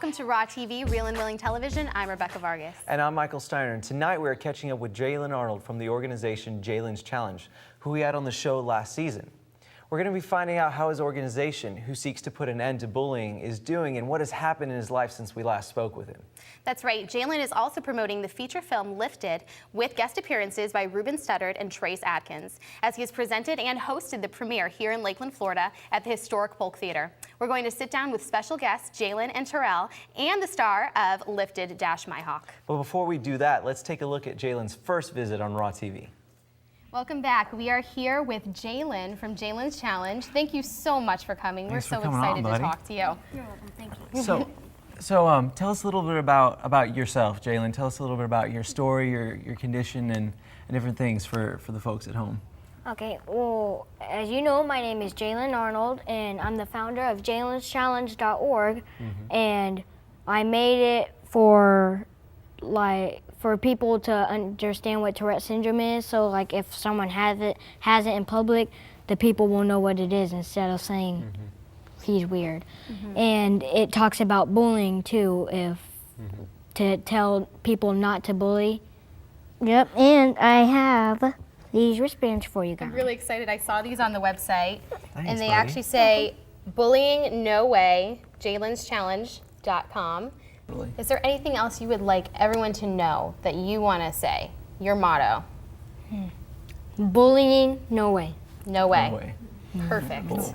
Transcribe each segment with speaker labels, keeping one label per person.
Speaker 1: Welcome to Raw TV, Real and Willing Television. I'm Rebecca Vargas.
Speaker 2: And I'm Michael Steiner. And tonight we're catching up with Jaylen Arnold from the organization Jaylen's Challenge, who we had on the show last season. We're going to be finding out how his organization, who seeks to put an end to bullying, is doing and what has happened in his life since we last spoke with him.
Speaker 1: That's right. Jaylen is also promoting the feature film Lifted with guest appearances by Ruben Studdard and Trace Adkins, as he has presented and hosted the premiere here in Lakeland, Florida at the historic Polk Theater. We're going to sit down with special guests Jaylen and Terrell and the star of Lifted, My Hawk.
Speaker 2: But before we do that, let's take a look at Jaylen's first visit on Raw TV.
Speaker 1: Welcome back. We are here with Jaylen from Jaylen's Challenge. Thank you so much for coming.
Speaker 2: Thanks
Speaker 1: We're so
Speaker 2: for coming
Speaker 1: excited
Speaker 2: on,
Speaker 1: to
Speaker 2: buddy.
Speaker 1: talk to you.
Speaker 3: You're welcome. Thank you.
Speaker 2: So tell us a little bit about yourself, Jaylen. Tell us a little bit about your story, your condition, and different things for the folks at home.
Speaker 3: Okay, well, as you know, my name is Jaylen Arnold, and I'm the founder of Jaylen'sChallenge.org, and I made it for people to understand what Tourette syndrome is. So, like, if someone has it in public, the people will know what it is instead of saying he's weird. And it talks about bullying too, to tell people not to bully. Yep, and I have these wristbands for you guys.
Speaker 1: I'm really excited. I saw these on the website,
Speaker 2: Thanks,
Speaker 1: and they
Speaker 2: buddy.
Speaker 1: actually say, bullying, no way, Jaylen'sChallenge.com.
Speaker 2: Really?
Speaker 1: Is there anything else you would like everyone to know that you want to say? Your motto?
Speaker 3: Bullying, no way.
Speaker 1: No way.
Speaker 2: No way.
Speaker 1: Perfect.
Speaker 2: Cool.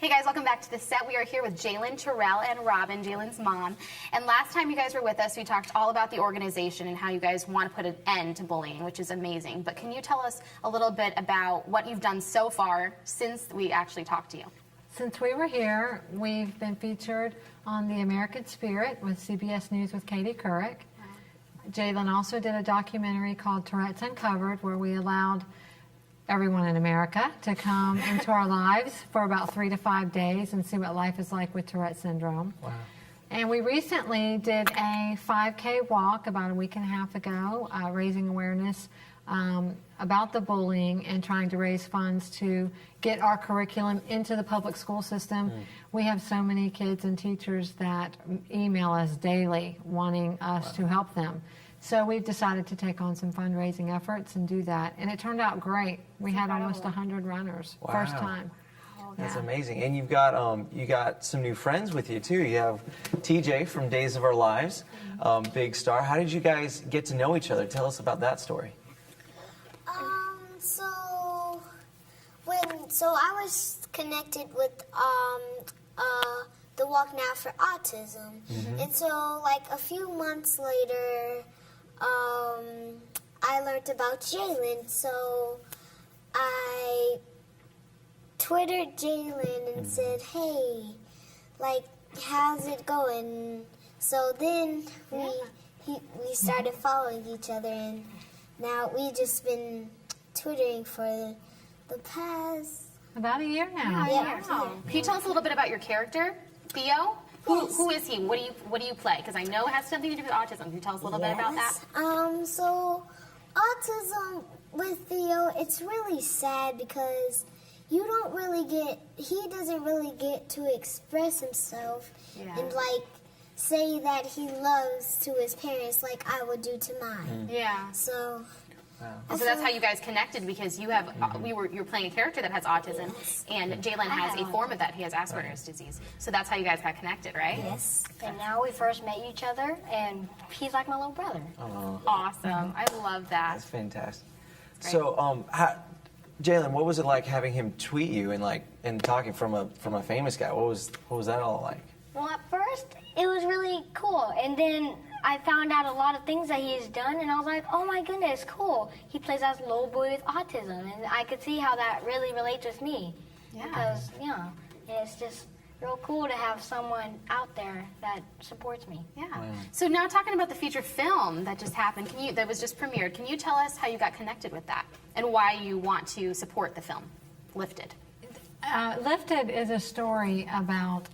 Speaker 1: Hey guys, welcome back to the set. We are here with Jaylen, Terrell, and Robin, Jaylen's mom. And last time you guys were with us, we talked all about the organization and how you guys want to put an end to bullying, which is amazing. But can you tell us a little bit about what you've done so far since we actually talked to you?
Speaker 4: Since we were here, we've been featured on The American Spirit with CBS News with Katie Couric. Jaylen also did a documentary called Tourette's Uncovered, where we allowed everyone in America to come into our lives for about 3 to 5 days and see what life is like with Tourette syndrome.
Speaker 2: Wow.
Speaker 4: And we recently did a 5K walk about a week and a half ago, raising awareness about the bullying and trying to raise funds to get our curriculum into the public school system. We have so many kids and teachers that email us daily wanting us to help them. So we've decided to take on some fundraising efforts and do that. And it turned out great. We had almost 100 runners, first
Speaker 2: Wow.
Speaker 4: time.
Speaker 2: That's amazing. And you've got you got some new friends with you too. You have TJ from Days of Our Lives, big star. How did you guys get to know each other? Tell us about that story.
Speaker 5: So I was connected with the Walk Now for Autism, and so like a few months later, I learned about Jaylen. So I Twittered Jaylen and said, "Hey, like, how's it going?" So then we started following each other, and now we just been Twittering for the past.
Speaker 4: About a year now.
Speaker 5: Yeah.
Speaker 1: Can you tell us a little bit about your character, Theo? Who is he? What do you play? Because I know it has something to do with autism. Can you tell us a little bit about that?
Speaker 5: So autism with Theo, it's really sad because he doesn't really get to express himself and like say that he loves to his parents like I would do to mine.
Speaker 1: Yeah.
Speaker 5: So
Speaker 1: So that's how you guys connected, because you have you're playing a character that has autism, and Jaylen has a form of that. He has Asperger's disease. So that's how you guys got connected, right?
Speaker 5: yes.
Speaker 3: And now we first met each other, and he's like my little brother.
Speaker 1: Awesome. I love that.
Speaker 2: That's fantastic. So, Jaylen, what was it like having him tweet you and talking from a famous guy? What was that all like?
Speaker 3: Well, at first, it was really cool, and then I found out a lot of things that he's done, and I was like, oh my goodness, cool. He plays as a little boy with autism, and I could see how that really relates with me.
Speaker 1: Yeah.
Speaker 3: Because, and it's just real cool to have someone out there that supports me.
Speaker 1: Yeah. So now talking about the feature film that just happened, that was just premiered, can you tell us how you got connected with that and why you want to support the film, Lifted?
Speaker 4: Lifted is a story about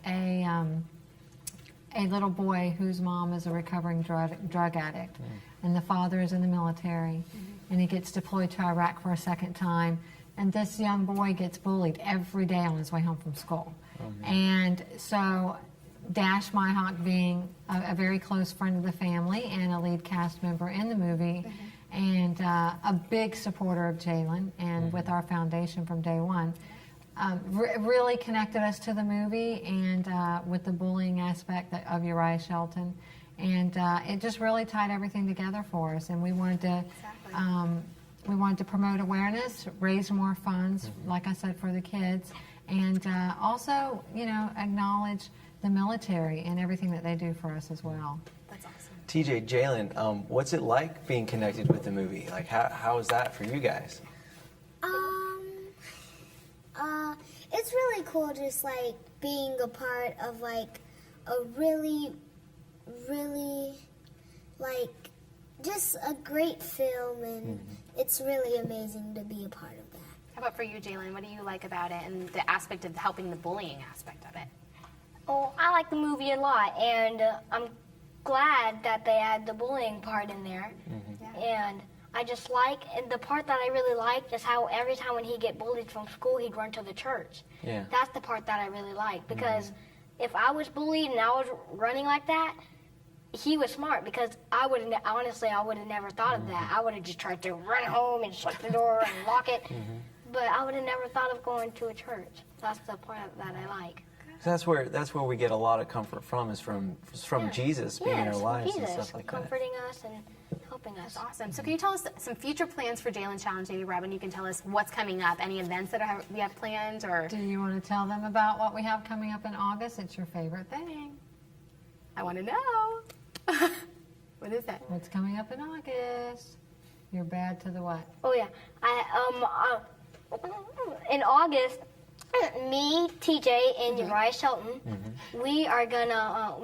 Speaker 4: a little boy whose mom is a recovering drug addict, and the father is in the military, and he gets deployed to Iraq for a second time, and this young boy gets bullied every day on his way home from school. And so Dash Myhawk being a very close friend of the family and a lead cast member in the movie, and a big supporter of Jaylen, and with our foundation from day one. Really connected us to the movie, and with the bullying aspect of Uriah Shelton, and it just really tied everything together for us. And we wanted to promote awareness, raise more funds, like I said, for the kids, and also, you know, acknowledge the military and everything that they do for us as well.
Speaker 1: That's awesome.
Speaker 2: TJ, Jaylen, what's it like being connected with the movie? Like, how is that for you guys?
Speaker 5: It's really cool just like being a part of like a really like just a great film, and it's really amazing to be a part of that.
Speaker 1: How about for you, Jaylen? What do you like about it and the aspect of helping the bullying aspect of it?
Speaker 3: Oh, I like the movie a lot, and I'm glad that they add the bullying part in there. And I just like, and the part that I really liked is how every time when he'd get bullied from school, he'd run to the church.
Speaker 2: Yeah.
Speaker 3: That's the part that I really like, because if I was bullied and I was running like that, he was smart, because I would have never thought of that. I would have just tried to run home and shut the door and lock it, but I would have never thought of going to a church. That's the part that I like.
Speaker 2: That's where we get a lot of comfort from, is from Jesus being in our lives and
Speaker 3: Jesus
Speaker 2: stuff like that.
Speaker 3: comforting us and helping us.
Speaker 1: Awesome. So can you tell us some future plans for Jaylen's Challenge? Maybe Robin, you can tell us what's coming up, any events that we have planned, or
Speaker 4: Do you want to tell them about what we have coming up in August? It's your favorite thing.
Speaker 1: I want to know. What is that?
Speaker 4: What's coming up in August? You're bad to the what?
Speaker 3: Oh yeah, in August, me, TJ, and Uriah Shelton, we are gonna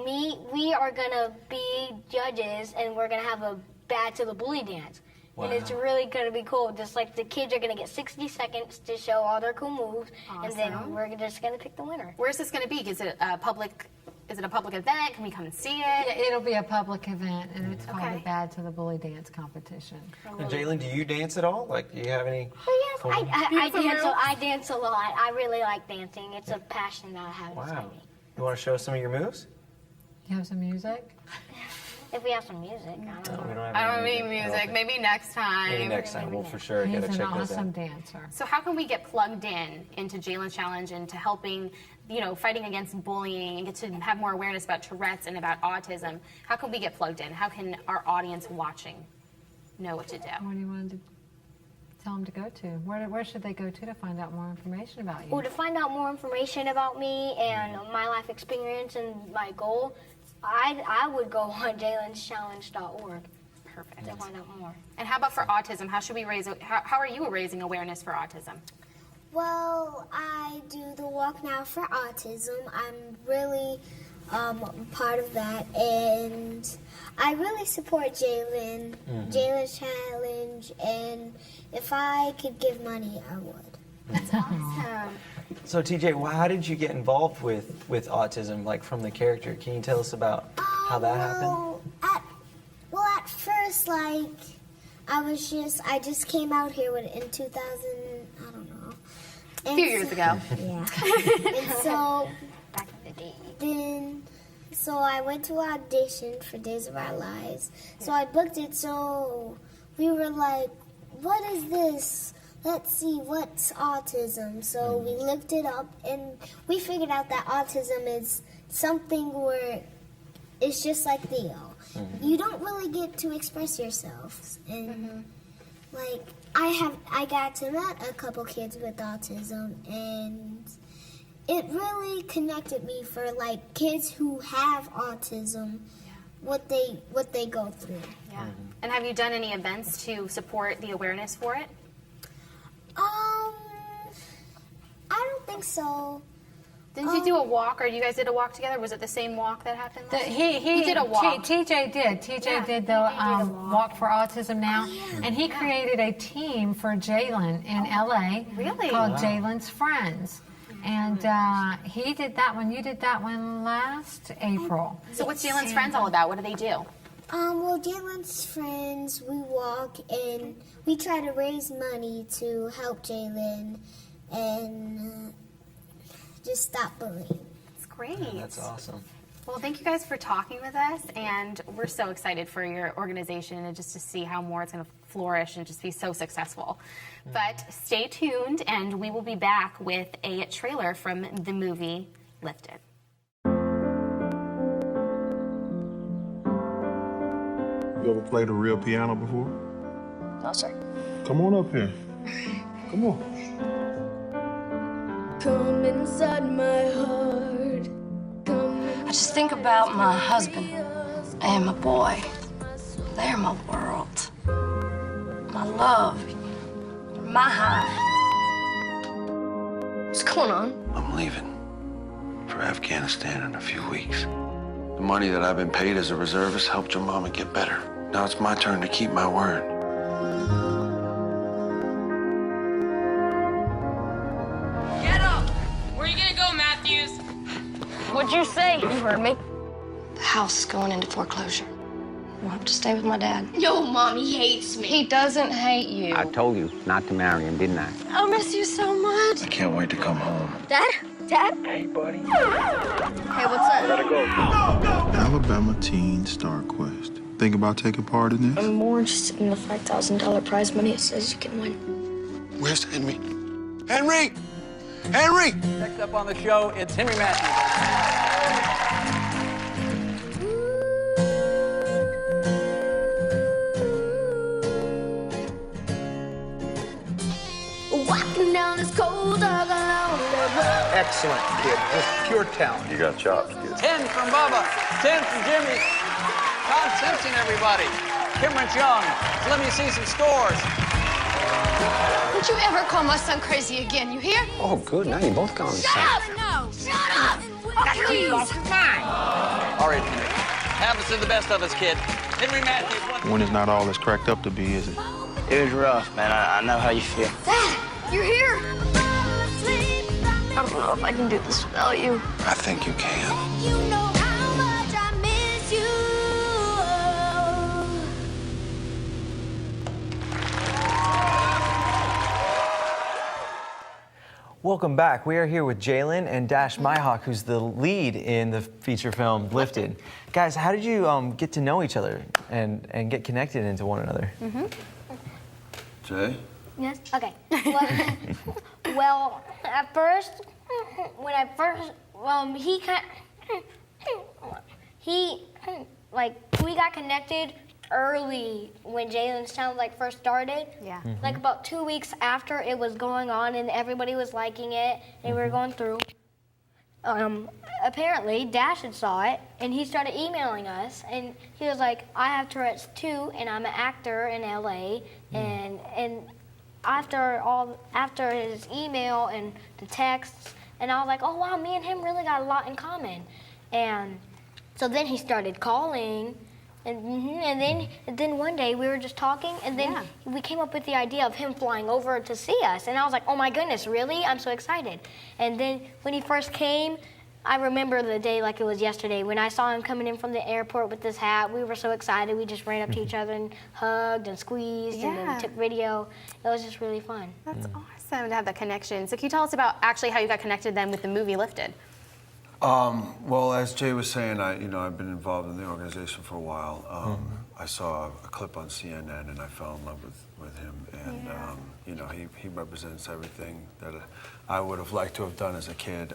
Speaker 3: be judges, and we're gonna have a Bad to the Bully dance. And it's really gonna be cool. Just like the kids are gonna get 60 seconds to show all their cool moves, and then we're just gonna pick the winner.
Speaker 1: Where's this going to be? Is it a public event? Can we come and see it?
Speaker 4: It'll be a public event, and it's called
Speaker 1: Okay.
Speaker 4: the Bad to the Bully dance competition.
Speaker 2: And Jaylen, do you dance at all? Like, do you have any?
Speaker 3: Oh yes, I
Speaker 1: Beautiful
Speaker 3: dance.
Speaker 1: moves.
Speaker 3: I dance a lot. I really like dancing. It's a passion that I have inside
Speaker 2: Wow.
Speaker 3: me.
Speaker 2: You want to show us some of your moves?
Speaker 4: You have some music?
Speaker 3: If we have some music, I don't
Speaker 2: No,
Speaker 3: know.
Speaker 2: we don't have
Speaker 1: I don't
Speaker 2: any
Speaker 1: have any
Speaker 2: I
Speaker 1: music.
Speaker 2: think.
Speaker 1: Maybe next time.
Speaker 2: Maybe next time. We'll for sure
Speaker 4: He's
Speaker 2: gotta
Speaker 4: an
Speaker 2: check those
Speaker 4: awesome
Speaker 2: out.
Speaker 4: dancer.
Speaker 1: So how can we get plugged into Jaylen's Challenge and to helping, fighting against bullying and get to have more awareness about Tourette's and about autism? How can we get plugged in? How can our audience watching know what to do?
Speaker 4: What do you want to tell them to go to? Where should they go to find out more information about you?
Speaker 3: Well, to find out more information about me and my life experience and my goal, I would go on Jaylen'sChallenge.org
Speaker 1: Perfect.
Speaker 3: to find out more.
Speaker 1: And how about for autism? How should we how are you raising awareness for autism?
Speaker 5: Well, I do the Walk Now for Autism. I'm really part of that, and I really support Jaylen, Jaylen's Challenge, and if I could give money, I would.
Speaker 1: That's awesome.
Speaker 2: So TJ, how did you get involved with autism, like from the character? Can you tell us about how that happened?
Speaker 5: At first, like, I just came out here in 2000, I don't know.
Speaker 1: A few years ago.
Speaker 5: Yeah. And so
Speaker 3: Back in the day.
Speaker 5: so I went to audition for Days of Our Lives. So I booked it, so we were like, what is this? Let's see, what's autism? So we looked it up, and we figured out that autism is something where it's just like Theo. You don't really get to express yourself. And like I got to meet a couple kids with autism, and it really connected me for like kids who have autism, what they go through.
Speaker 1: Yeah. And have you done any events to support the awareness for it?
Speaker 5: I don't think so.
Speaker 1: Didn't you do a walk, or you guys did a walk together? Was it the same walk that happened last
Speaker 4: He
Speaker 1: did a walk.
Speaker 4: TJ did. TJ did the Walk for Autism Now, and he created a team for Jaylen in LA
Speaker 1: Really?
Speaker 4: called
Speaker 2: Wow.
Speaker 4: Jaylen's Friends. And he did that one. You did that one last April.
Speaker 1: So what's Jaylen's Friends all about? What do they do?
Speaker 5: Well, Jaylen's Friends, we walk and we try to raise money to help Jaylen and just stop bullying.
Speaker 1: It's great.
Speaker 2: That's awesome.
Speaker 1: Well, thank you guys for talking with us, and we're so excited for your organization and just to see how more it's going to flourish and just be so successful. But stay tuned, and we will be back with a trailer from the movie Lifted.
Speaker 6: You ever played a real piano before?
Speaker 3: No, sir.
Speaker 6: Come on up here. Come on.
Speaker 7: Come inside my heart.
Speaker 8: I just think about my husband and my boy. They're my world. My love. My high.
Speaker 7: What's going on?
Speaker 9: I'm leaving for Afghanistan in a few weeks. The money that I've been paid as a reservist helped your mama get better. Now it's my turn to keep my word.
Speaker 10: Get up! Where are you gonna go, Matthews?
Speaker 8: What'd you say?
Speaker 7: You heard me.
Speaker 8: The house is going into foreclosure. I'll have to stay with my dad.
Speaker 7: Yo, Mommy hates me.
Speaker 8: He doesn't hate you.
Speaker 11: I told you not to marry him, didn't I?
Speaker 7: I miss you so much.
Speaker 9: I can't wait to come home.
Speaker 7: Dad? Dad?
Speaker 9: Hey, buddy.
Speaker 7: Hey, what's up?
Speaker 6: Alabama Teen Star Quest. Think about taking part in this?
Speaker 7: I'm more interested in the $5,000 prize money it says you can win.
Speaker 9: Where's Henry? Henry! Henry!
Speaker 11: Next up on the show, it's Henry Matthews.
Speaker 7: Walking down this cold, dark, alone road.
Speaker 11: Excellent kid, just pure talent.
Speaker 9: You got chops, kid.
Speaker 11: 10 from Bubba, 10 from Jimmy. Todd Simpson, everybody. Cameron Young, let me see some scores.
Speaker 8: Don't you ever call my son crazy again, you hear?
Speaker 11: Oh, good, now you both gone
Speaker 7: Shut up! No! Shut up! Please!
Speaker 11: All right, Henry. Happens to the best of us, kid. Henry Matthews.
Speaker 6: When it's not all it's cracked up to be, is it?
Speaker 11: It was rough, man. I know how you feel.
Speaker 7: Dad! You're here! I don't know if I can do this without you.
Speaker 9: I think you can.
Speaker 7: You know how much I miss you.
Speaker 2: Welcome back. We are here with Jaylen and Dash Myhawk, who's the lead in the feature film Lifted. Guys, how did you get to know each other and get connected into one another?
Speaker 9: Jay?
Speaker 3: Yes. Okay. Well, at first, when I first, we got connected early when Jaylen's channel first started.
Speaker 1: Yeah.
Speaker 3: Like about 2 weeks after it was going on and everybody was liking it and we were going through. Apparently, Dash had saw it and he started emailing us and he was like, I have Tourette's too and I'm an actor in LA and after his email and the texts and I was like, oh wow, me and him really got a lot in common. And so then he started calling and then one day we were just talking and then we came up with the idea of him flying over to see us and I was like, oh my goodness, really? I'm so excited. And then when he first came, I remember the day like it was yesterday when I saw him coming in from the airport with this hat. We were so excited. We just ran up to each other and hugged and squeezed and then took video. It was just really fun.
Speaker 1: That's awesome to have that connection. So can you tell us about actually how you got connected then with the movie Lifted?
Speaker 9: Well, as Jay was saying, I've been involved in the organization for a while. I saw a clip on CNN and I fell in love with him. And, he represents everything that I would have liked to have done as a kid.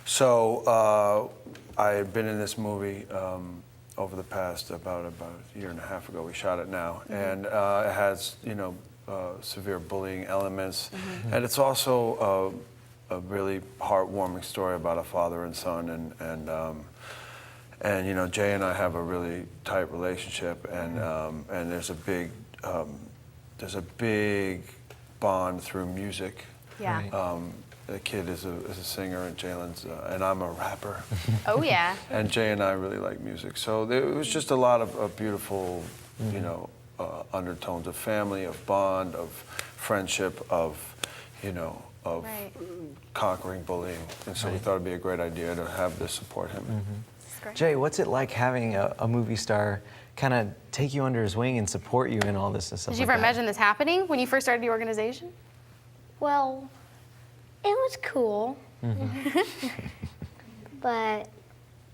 Speaker 9: So I had been in this movie over the past about a year and a half ago. We shot it now. And it has, severe bullying elements. And it's also a really heartwarming story about a father and son, and Jay and I have a really tight relationship, and there's a big bond through music.
Speaker 1: Yeah.
Speaker 9: The kid is a singer, and Jaylen's and I'm a rapper.
Speaker 1: Oh yeah.
Speaker 9: And Jay and I really like music, so there was just a lot of beautiful, undertones of family, of bond, of friendship, of conquering bullying. And so we thought it'd be a great idea to have this support him.
Speaker 2: Jay, what's it like having a movie star kind of take you under his wing and support you in all this and stuff
Speaker 1: Did you ever imagine this happening when you first started the organization?
Speaker 3: Well, it was cool. but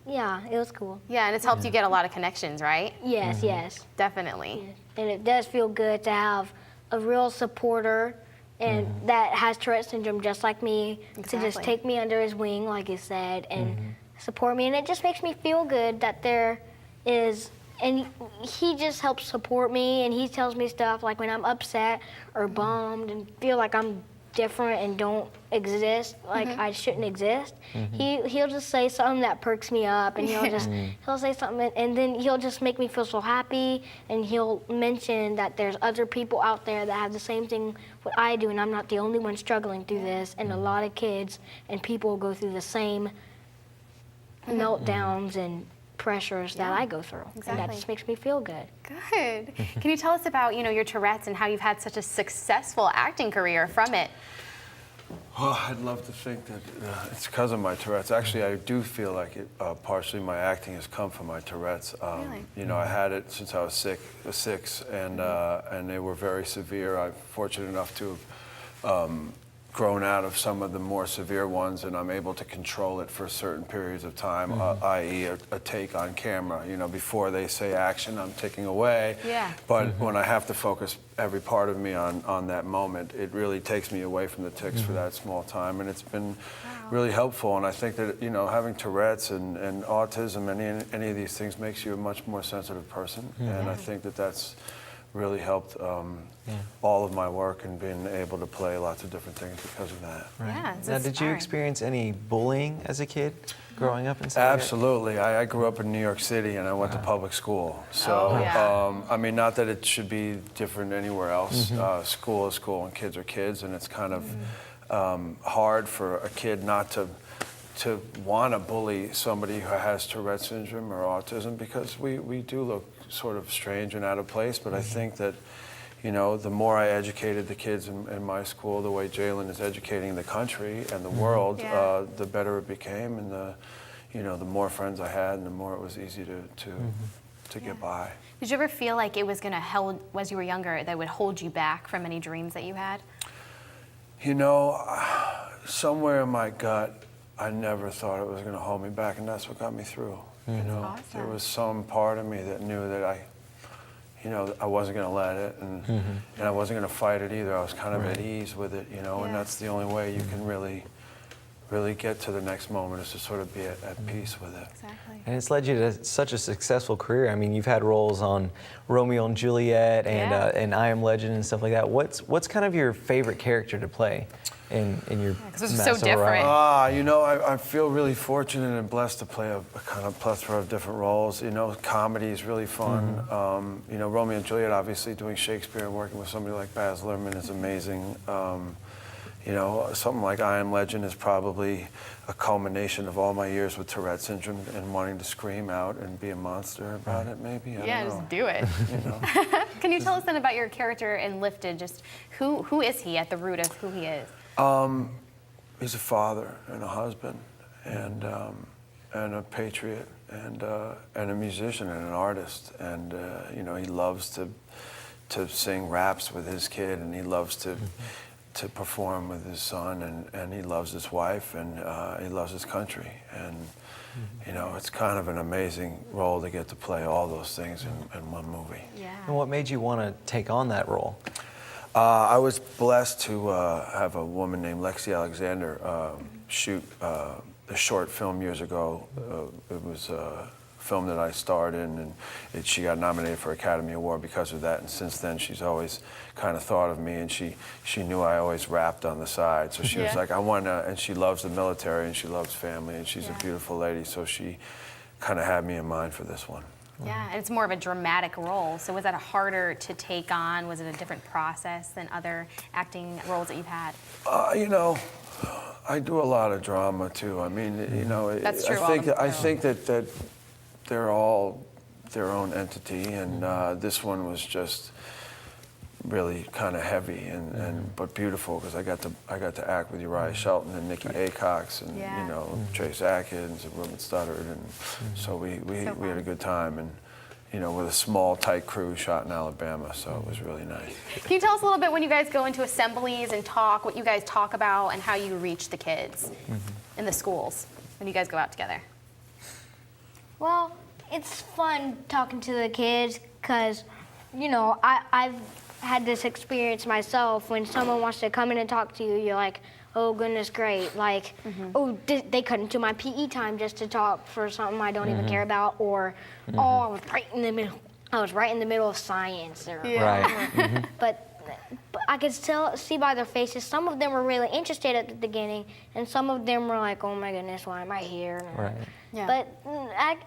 Speaker 3: yeah, it was cool.
Speaker 1: Yeah, and it's helped you get a lot of connections, right?
Speaker 3: Yes, yes.
Speaker 1: Definitely.
Speaker 3: Yes. And it does feel good to have a real supporter and that has Tourette syndrome just like me to just
Speaker 1: Exactly.
Speaker 3: take me under his wing, like you said, and support me. And it just makes me feel good that there is, and he just helps support me, and he tells me stuff like when I'm upset or bummed and feel like I'm different and don't exist, like I shouldn't exist. He'll just say something that perks me up, and he'll say something, and then he'll just make me feel so happy, and he'll mention that there's other people out there that have the same thing what I do, and I'm not the only one struggling through this, and a lot of kids and people go through the same meltdowns and pressures that I go through, and that
Speaker 1: Exactly.
Speaker 3: just makes me feel good.
Speaker 1: Good. Can you tell us about, your Tourette's and how you've had such a successful acting career from it?
Speaker 9: Oh, I'd love to think that it's because of my Tourette's. Actually, I do feel like it. Partially, my acting has come from my Tourette's.
Speaker 1: Really?
Speaker 9: I had it since I was six, and they were very severe. I'm fortunate enough to have grown out of some of the more severe ones, and I'm able to control it for certain periods of time, i.e. a take on camera. Before they say action, I'm taking away.
Speaker 1: Yeah.
Speaker 9: But when I have to focus every part of me on that moment, it really takes me away from the tics for that small time, and it's been really helpful. And I think that having Tourette's and autism and any of these things makes you a much more sensitive person, and I think that that's really helped all of my work and being able to play lots of different things because of that.
Speaker 1: Yeah, it's
Speaker 2: Now, did you
Speaker 1: inspiring.
Speaker 2: experience any bullying as a kid growing up in
Speaker 9: Absolutely. I grew up in New York City, and I went to public school. So, not that it should be different anywhere else. School is school, and kids are kids, and it's kind of hard for a kid not to want to bully somebody who has Tourette syndrome or autism, because we do look sort of strange and out of place. But I think that, the more I educated the kids in my school, the way Jaylen is educating the country and the world, the better it became, and the more friends I had, and the more it was easy to get by.
Speaker 1: Did you ever feel like it was going to hold, as you were younger, that would hold you back from any dreams that you had?
Speaker 9: Somewhere in my gut, I never thought it was going to hold me back, and that's what got me through.
Speaker 1: Awesome.
Speaker 9: There was some part of me that knew that I wasn't going to let it, and I wasn't going to fight it either. I was kind of at ease with it, and that's the only way you can really get to the next moment, is to sort of be at peace with it.
Speaker 1: Exactly.
Speaker 2: And it's led you to such a successful career. I mean, you've had roles on Romeo and Juliet and I Am Legend and stuff like that. What's kind of your favorite character to play in your
Speaker 1: Because it's so
Speaker 2: massive
Speaker 1: different.
Speaker 2: variety?
Speaker 9: I feel really fortunate and blessed to play a kind of plethora of different roles. Comedy is really fun. Romeo and Juliet, obviously, doing Shakespeare and working with somebody like Baz Luhrmann is amazing. Something like I Am Legend is probably a culmination of all my years with Tourette syndrome and wanting to scream out and be a monster about it, maybe. I don't know.
Speaker 1: Just do it. Can you tell us then about your character in Lifted? Just who is he at the root of who he is?
Speaker 9: He's a father and a husband and a patriot and a musician and an artist. And he loves to sing raps with his kid, and he loves to perform with his son, and he loves his wife, and he loves his country. And it's kind of an amazing role to get to play all those things in one movie.
Speaker 1: Yeah.
Speaker 2: And what made you want to take on that role?
Speaker 9: I was blessed to have a woman named Lexi Alexander shoot a short film years ago. It was a film that I starred in, and she got nominated for Academy Award because of that. And since then, she's always kind of thought of me, and she knew I always rapped on the side. So she was like, I want to, and she loves the military, and she loves family, and she's a beautiful lady. So she kind of had me in mind for this one.
Speaker 1: Yeah, and it's more of a dramatic role. So was that harder to take on? Was it a different process than other acting roles that you've had?
Speaker 9: I do a lot of drama too. I mean,
Speaker 1: That's true.
Speaker 9: I think that they're all their own entity, and this one was just really kind of heavy but beautiful, because I got to act with Uriah Shelton and Nikki Acox and Trace Atkins and Ruben Studdard, and so we had a good time, and with a small tight crew shot in Alabama, so it was really nice.
Speaker 1: Can you tell us a little bit, when you guys go into assemblies and talk, what you guys talk about and how you reach the kids in the schools? when you guys go out together?
Speaker 3: Well, it's fun talking to the kids because, you know, I've had this experience myself. When someone wants to come in and talk to you, you're like, oh, goodness, great. Like, oh, they cut into my PE time just to talk for something I don't even care about. Or, oh, I was right in the middle. I was right in the middle of science. Or,
Speaker 2: Right.
Speaker 3: But I could still see by their faces, some of them were really interested at the beginning, and some of them were like, oh my goodness, why am I here?
Speaker 2: Right.
Speaker 1: Yeah.
Speaker 3: But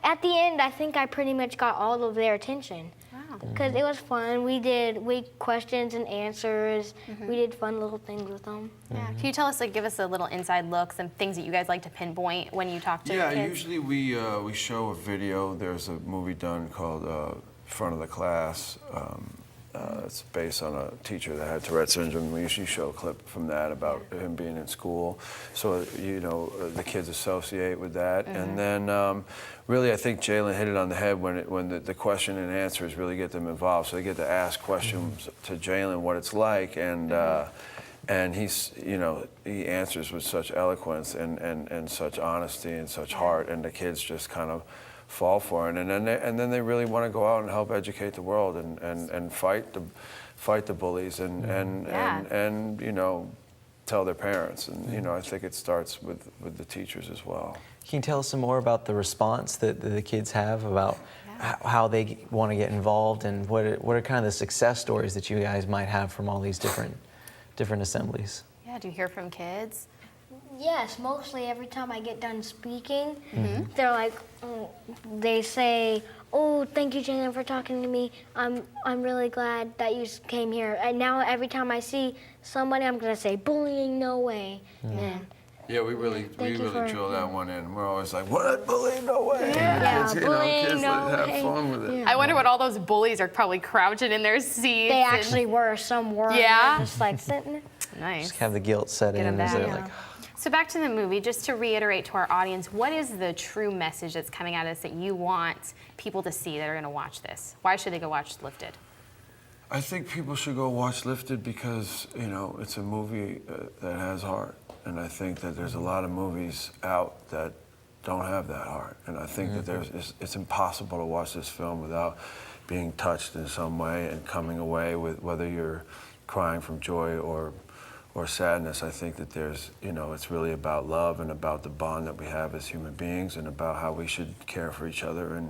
Speaker 3: at the end, I think I pretty much got all of their attention.
Speaker 1: Wow.
Speaker 3: Because it was fun. We questions and answers. We did fun little things with them.
Speaker 1: Yeah. Can you tell us, like, give us a little inside look, some things that you guys like to pinpoint when you talk to
Speaker 9: Yeah,
Speaker 1: kids?
Speaker 9: usually we show a video. There's a movie done called Front of the Class. It's based on a teacher that had Tourette syndrome. We usually show a clip from that about him being in school, so you know the kids associate with that. And then really, I think Jaylen hit it on the head when the question and answers really get them involved. So they get to ask questions to Jaylen what it's like, and he's, you know, he answers with such eloquence and such honesty and such heart, and the kids just kind of fall for it, and then they really want to go out and help educate the world and fight the bullies and you know, tell their parents, and you know, I think it starts with the teachers as well.
Speaker 2: Can you tell us some more about the response that the kids have about how they want to get involved, and what are kind of the success stories that you guys might have from all these different assemblies?
Speaker 1: Yeah, do you hear from kids?
Speaker 3: Yes, mostly every time I get done speaking, they're like, they say, oh, thank you, Jaylen, for talking to me. I'm really glad that you came here. And now every time I see somebody, I'm gonna say, bullying, no way. And
Speaker 9: Yeah, we really
Speaker 3: for-
Speaker 9: drill that one in. We're always like, what? Bullying? No way.
Speaker 3: Yeah,
Speaker 9: Kids,
Speaker 3: bullying,
Speaker 9: kids
Speaker 3: no
Speaker 9: have
Speaker 3: way.
Speaker 9: fun with it.
Speaker 1: I wonder what all those bullies are probably crouching in their seats.
Speaker 3: they actually were. Some were.
Speaker 1: Yeah?
Speaker 3: Just like sitting there.
Speaker 1: Nice.
Speaker 2: Just have the guilt set
Speaker 1: Get 'em
Speaker 2: in as they're
Speaker 1: back.
Speaker 2: like,
Speaker 1: So back to the movie, just to reiterate to our audience, what is the true message that's coming at us that you want people to see that are going to watch this? Why should they go watch Lifted?
Speaker 9: I think people should go watch Lifted because, you know, it's a movie that has heart. And I think that there's a lot of movies out that don't have that heart. And I think that it's impossible to watch this film without being touched in some way and coming away with, whether you're crying from joy or sadness. I think that there's, you know, it's really about love and about the bond that we have as human beings and about how we should care for each other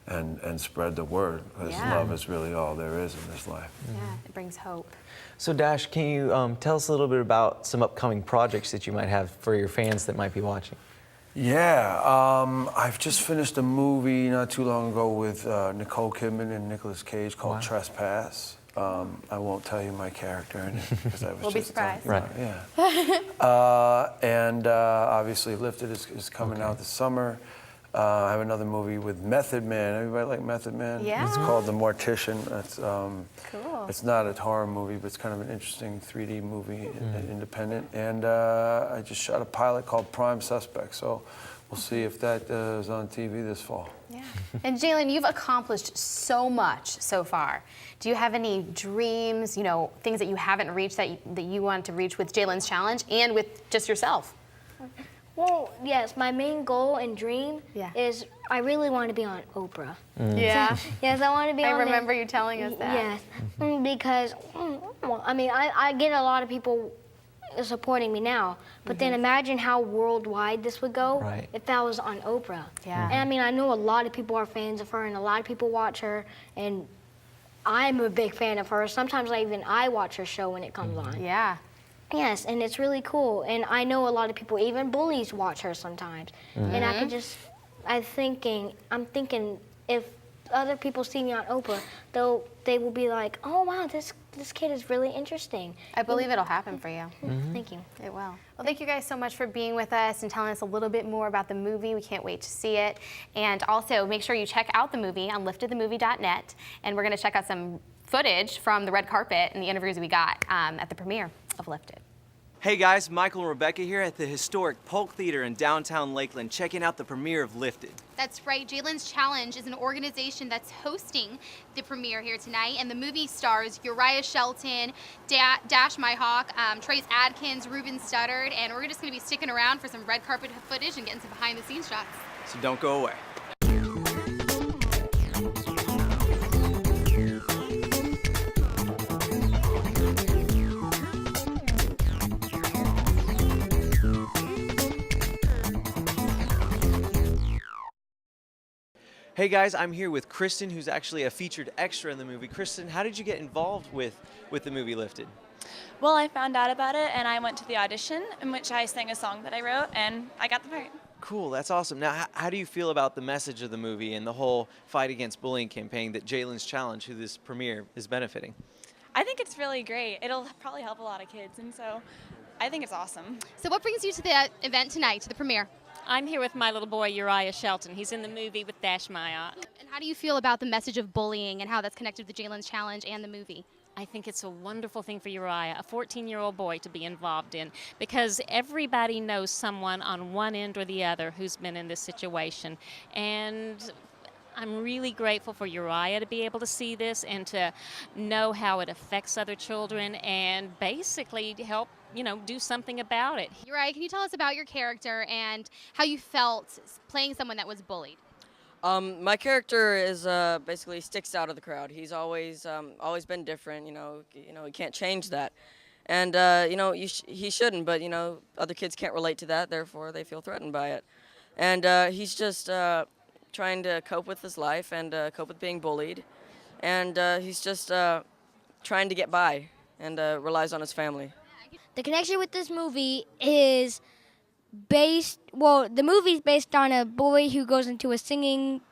Speaker 9: and spread the word, because love is really all there is in this life.
Speaker 1: Yeah, it brings hope.
Speaker 2: so Dash, can you tell us a little bit about some upcoming projects that you might have for your fans that might be watching?
Speaker 9: Yeah, I've just finished a movie not too long ago with Nicole Kidman and Nicolas Cage called Trespass. I won't tell you my character in it because I was
Speaker 1: We'll be
Speaker 9: just talking
Speaker 1: surprised.
Speaker 9: about it. Yeah. And obviously Lifted is coming out this summer. I have another movie with Method Man. Everybody like Method Man?
Speaker 1: Yeah.
Speaker 9: It's called The Mortician. It's
Speaker 1: Cool.
Speaker 9: It's not a horror movie, but it's kind of an interesting 3D movie, independent. And I just shot a pilot called Prime Suspect. So we'll see if that is on TV this fall.
Speaker 1: Yeah. And Jaylen, you've accomplished so much so far. Do you have any dreams, you know, things that you haven't reached that you want to reach with Jaylen's Challenge and with just yourself?
Speaker 3: Well, yes, my main goal and dream is I really want to be on Oprah.
Speaker 1: Yeah.
Speaker 3: Yes, I want to be
Speaker 1: I
Speaker 3: on
Speaker 1: remember you telling us that.
Speaker 3: Yes, because, well, I mean, I get a lot of people supporting me now, but then imagine how worldwide this would go if that was on Oprah.
Speaker 1: Yeah.
Speaker 3: And I mean, I know a lot of people are fans of her and a lot of people watch her, and I'm a big fan of her. Sometimes I watch her show when it comes on.
Speaker 1: Yeah.
Speaker 3: Yes, and it's really cool. And I know a lot of people, even bullies, watch her sometimes. And I could just, I'm thinking if other people see me on Oprah, they will be like, oh wow, this kid is really interesting.
Speaker 1: I believe it'll happen for you.
Speaker 3: Thank you.
Speaker 1: It will. Well, thank you guys so much for being with us and telling us a little bit more about the movie. We can't wait to see it. And also, make sure you check out the movie on liftedthemovie.net. And we're going to check out some footage from the red carpet and the interviews we got at the premiere of Lifted.
Speaker 2: Hey guys, Michael and Rebecca here at the historic Polk Theater in downtown Lakeland, checking out the premiere of Lifted.
Speaker 1: That's right, Jaylen's Challenge is an organization that's hosting the premiere here tonight, and the movie stars Uriah Shelton, Dash Myhawk, Trace Adkins, Ruben Studdard, and we're just going to be sticking around for some red carpet footage and getting some behind-the-scenes shots.
Speaker 2: So don't go away. Hey guys, I'm here with Kristen, who's actually a featured extra in the movie. Kristen, how did you get involved with the movie Lifted?
Speaker 12: Well, I found out about it and I went to the audition in which I sang a song that I wrote and I got the part.
Speaker 2: Cool, that's awesome. Now, how do you feel about the message of the movie and the whole fight against bullying campaign that Jaylen's Challenge, who this premiere is benefiting?
Speaker 12: I think it's really great. It'll probably help a lot of kids, and so I think it's awesome.
Speaker 1: So what brings you to the event tonight, to the premiere?
Speaker 13: I'm here with my little boy, Uriah Shelton. He's in the movie with Dash Myhawk.
Speaker 1: And how do you feel about the message of bullying and how that's connected with the Jaylen's Challenge and the movie?
Speaker 13: I think it's a wonderful thing for Uriah, a 14-year-old boy, to be involved in, because everybody knows someone on one end or the other who's been in this situation. And I'm really grateful for Uriah to be able to see this and to know how it affects other children and basically help, do something about it.
Speaker 1: Uriah, can you tell us about your character and how you felt playing someone that was bullied?
Speaker 14: My character is basically sticks out of the crowd. He's always been different. He can't change that, and he shouldn't. But other kids can't relate to that. Therefore, they feel threatened by it, and he's just trying to cope with his life and cope with being bullied, and he's just trying to get by and relies on his family.
Speaker 3: The connection with this movie is the movie's based on a boy who goes into a singing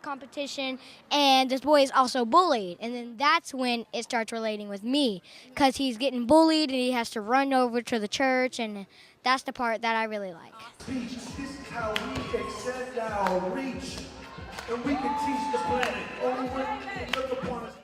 Speaker 3: competition, and this boy is also bullied. And then that's when it starts relating with me, because he's getting bullied and he has to run over to the church, and that's the part that I really like.
Speaker 15: This is how we extend our reach, and we can teach the planet over and look upon us.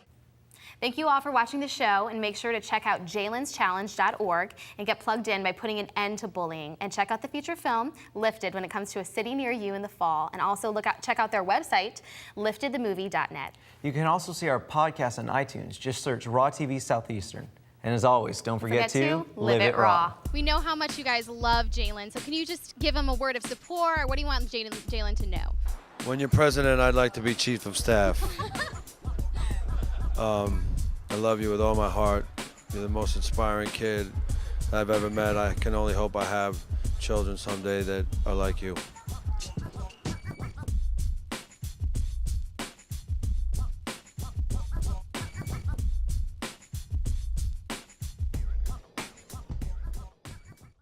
Speaker 1: Thank you all for watching the show, and make sure to check out jaylenschallenge.org and get plugged in by putting an end to bullying. And check out the feature film, Lifted, when it comes to a city near you in the fall. And also check out their website, liftedthemovie.net.
Speaker 2: You can also see our podcast on iTunes. Just search Raw TV Southeastern. And as always, don't forget to live it raw.
Speaker 1: We know how much you guys love Jaylen, so can you just give him a word of support? Or what do you want Jaylen to know?
Speaker 9: When you're president, I'd like to be chief of staff. I love you with all my heart. You're the most inspiring kid I've ever met. I can only hope I have children someday that are like you.